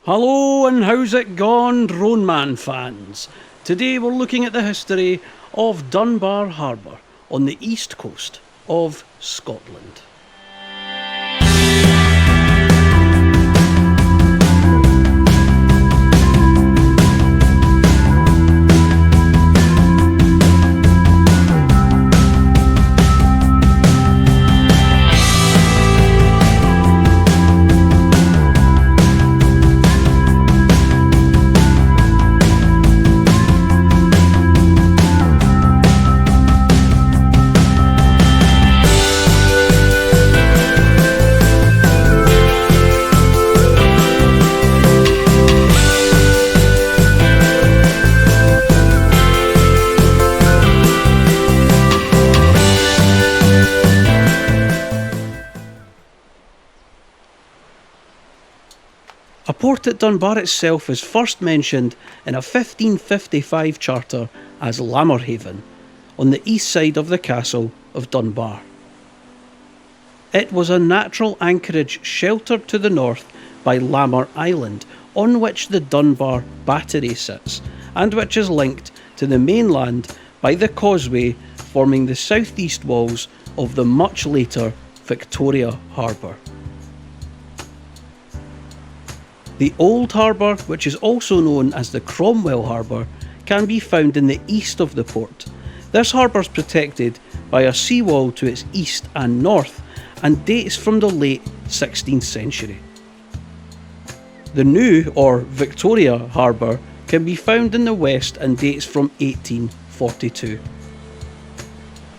Hello and how's it gone, Roanman fans? Today we're looking at the history of Dunbar Harbour on the east coast of Scotland. A port at Dunbar itself is first mentioned in a 1555 charter as Lammerhaven, on the east side of the castle of Dunbar. It was a natural anchorage sheltered to the north by Lammer Island, on which the Dunbar Battery sits, and which is linked to the mainland by the causeway forming the southeast walls of the much later Victoria Harbour. The Old Harbour, which is also known as the Cromwell Harbour, can be found in the east of the port. This harbour is protected by a seawall to its east and north and dates from the late 16th century. The new, or Victoria Harbour, can be found in the west and dates from 1842.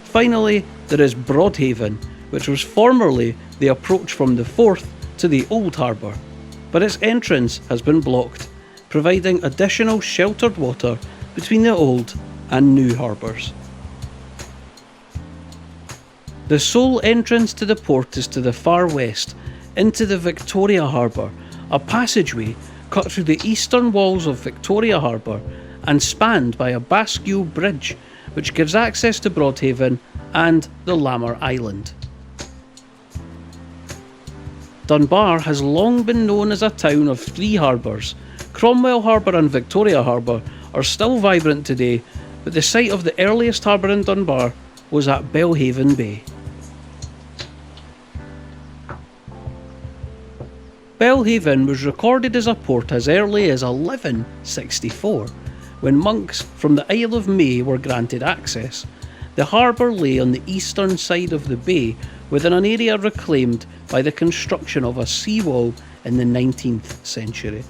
Finally, there is Broadhaven, which was formerly the approach from the Forth to the Old Harbour, but its entrance has been blocked, providing additional sheltered water between the old and new harbours. The sole entrance to the port is to the far west, into the Victoria Harbour, a passageway cut through the eastern walls of Victoria Harbour and spanned by a bascule bridge, which gives access to Broadhaven and the Lammer Island. Dunbar has long been known as a town of three harbours. Cromwell Harbour and Victoria Harbour are still vibrant today, but the site of the earliest harbour in Dunbar was at Belhaven Bay. Belhaven was recorded as a port as early as 1164, when monks from the Isle of May were granted access. The harbour lay on the eastern side of the bay within an area reclaimed by the construction of a seawall in the 19th century.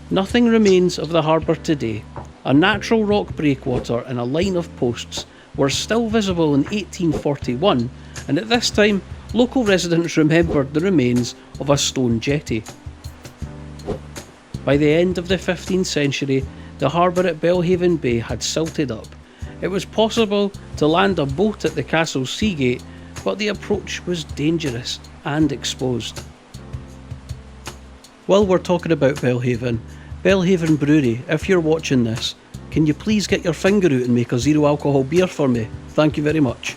Nothing remains of the harbour today. A natural rock breakwater and a line of posts were still visible in 1841, and at this time local residents remembered the remains of a stone jetty. By the end of the 15th century, the harbour at Belhaven Bay had silted up. It was possible to land a boat at the castle seagate, but the approach was dangerous and exposed. While we're talking about Belhaven Brewery, if you're watching this, can you please get your finger out and make a zero alcohol beer for me? Thank you very much.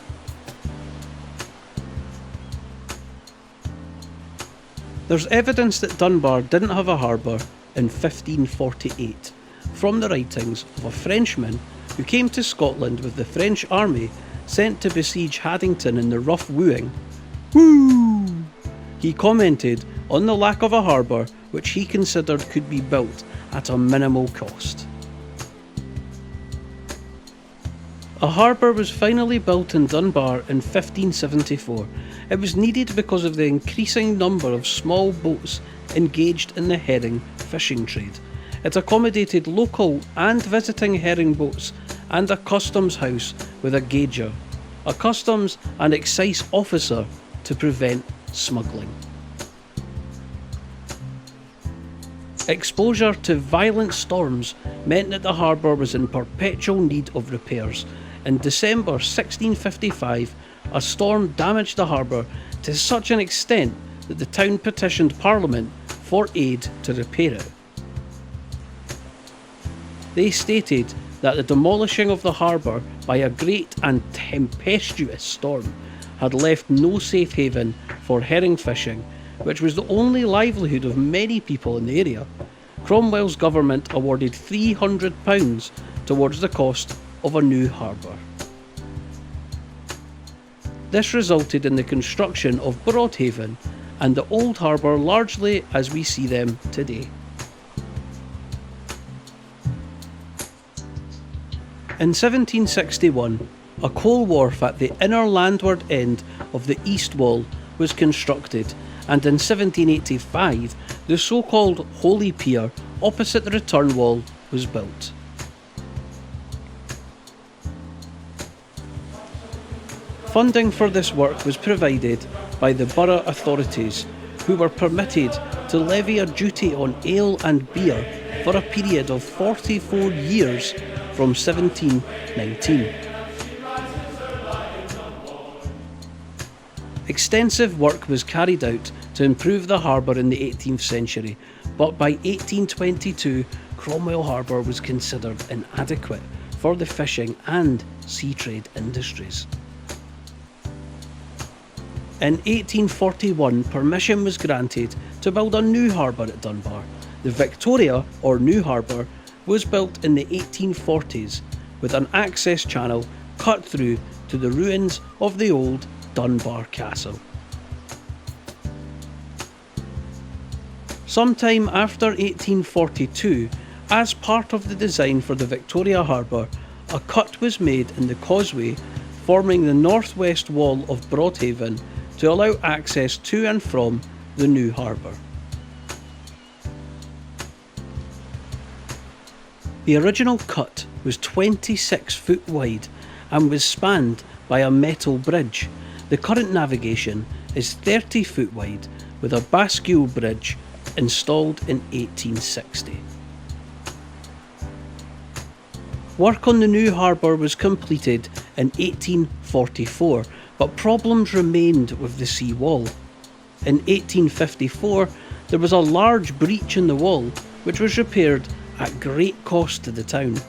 There's evidence that Dunbar didn't have a harbour in 1548 from the writings of a Frenchman who came to Scotland with the French army sent to besiege Haddington in the Rough Wooing. Woo! He commented on the lack of a harbour which he considered could be built at a minimal cost. A harbour was finally built in Dunbar in 1574. It was needed because of the increasing number of small boats engaged in the herring fishing trade. It accommodated local and visiting herring boats and a customs house with a gauger, a customs and excise officer to prevent smuggling. Exposure to violent storms meant that the harbour was in perpetual need of repairs. In December 1655, a storm damaged the harbour to such an extent that the town petitioned Parliament for aid to repair it. They stated that the demolishing of the harbour by a great and tempestuous storm had left no safe haven for herring fishing, which was the only livelihood of many people in the area, Cromwell's government awarded £300 towards the cost of a new harbour. This resulted in the construction of Broadhaven and the Old Harbour largely as we see them today. In 1761, a coal wharf at the inner landward end of the east wall was constructed, and in 1785 the so-called Holy Pier opposite the return wall was built. Funding for this work was provided by the borough authorities, who were permitted to levy a duty on ale and beer for a period of 44 years from 1719. Extensive work was carried out to improve the harbour in the 18th century, but by 1822 Cromwell Harbour was considered inadequate for the fishing and sea trade industries. In 1841, permission was granted to build a new harbour at Dunbar. The Victoria, or New Harbour, was built in the 1840s with an access channel cut through to the ruins of the old Dunbar Castle. Sometime after 1842, as part of the design for the Victoria Harbour, a cut was made in the causeway forming the northwest wall of Broadhaven to allow access to and from the new harbour. The original cut was 26 foot wide and was spanned by a metal bridge. The current navigation is 30 foot wide with a bascule bridge installed in 1860. Work on the new harbour was completed in 1844, but problems remained with the sea wall. In 1854, there was a large breach in the wall, which was repaired at great cost to the town.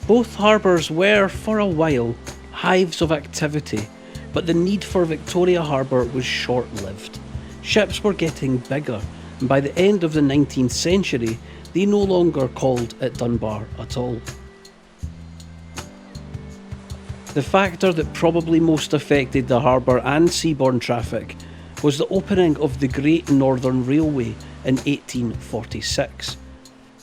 Both harbours were, for a while, hives of activity, but the need for Victoria Harbour was short-lived. Ships were getting bigger, and by the end of the 19th century, they no longer called at Dunbar at all. The factor that probably most affected the harbour and seaborne traffic was the opening of the Great Northern Railway in 1846.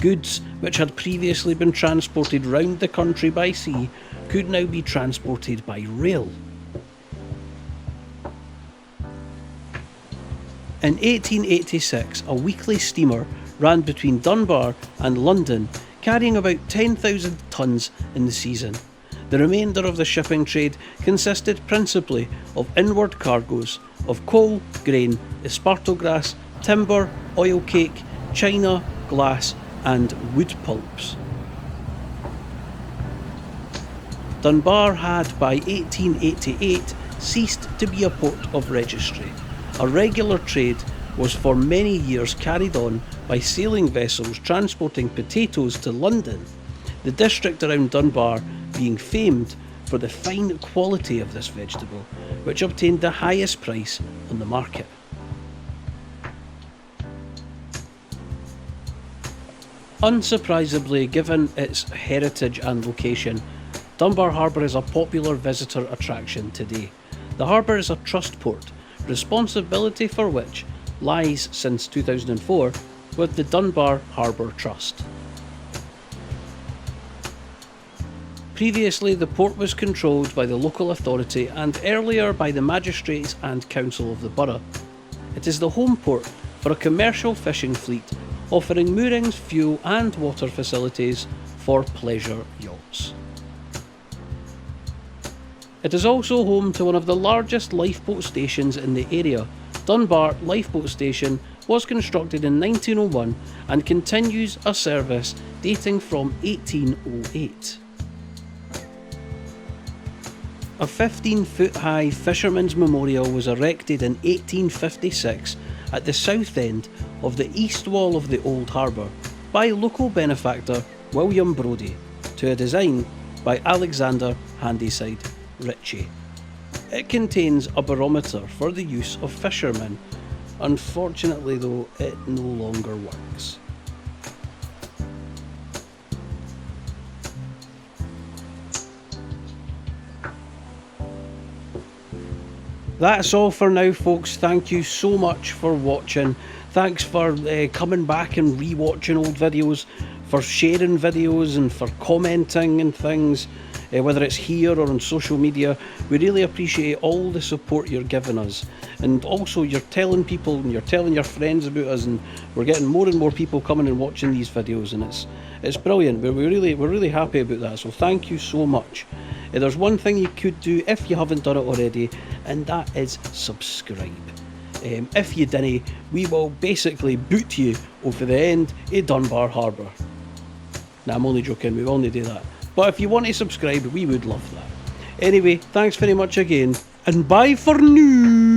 Goods which had previously been transported round the country by sea could now be transported by rail. In 1886, a weekly steamer ran between Dunbar and London, carrying about 10,000 tonnes in the season. The remainder of the shipping trade consisted principally of inward cargoes of coal, grain, esparto grass, timber, oil cake, china, glass and wood pulps. Dunbar had by 1888 ceased to be a port of registry. A regular trade was for many years carried on by sailing vessels transporting potatoes to London, the district around Dunbar being famed for the fine quality of this vegetable, which obtained the highest price on the market. Unsurprisingly, given its heritage and location, Dunbar Harbour is a popular visitor attraction today. The harbour is a trust port, responsibility for which lies since 2004 with the Dunbar Harbour Trust. Previously, the port was controlled by the local authority and earlier by the magistrates and council of the borough. It is the home port for a commercial fishing fleet offering moorings, fuel and water facilities for pleasure yachts. It is also home to one of the largest lifeboat stations in the area. Dunbar Lifeboat Station was constructed in 1901 and continues a service dating from 1808. A 15-foot high fisherman's memorial was erected in 1856 at the south end of the east wall of the Old Harbour by local benefactor William Brodie to a design by Alexander Handyside Ritchie. It contains a barometer for the use of fishermen. Unfortunately though, it no longer works. That's all for now, folks. Thank you so much for watching. Thanks for coming back and re-watching old videos, for sharing videos and for commenting and things, whether it's here or on social media. We really appreciate all the support you're giving us, and also you're telling people and you're telling your friends about us, and we're getting more and more people coming and watching these videos, and it's brilliant. We're really happy about that, so thank you so much. There's one thing you could do if you haven't done it already, and that is subscribe. If you didn't, we will basically boot you over the end of Dunbar Harbour. Now, I'm only joking, we will only do that. But if you want to subscribe, we would love that. Anyway, thanks very much again, and bye for now.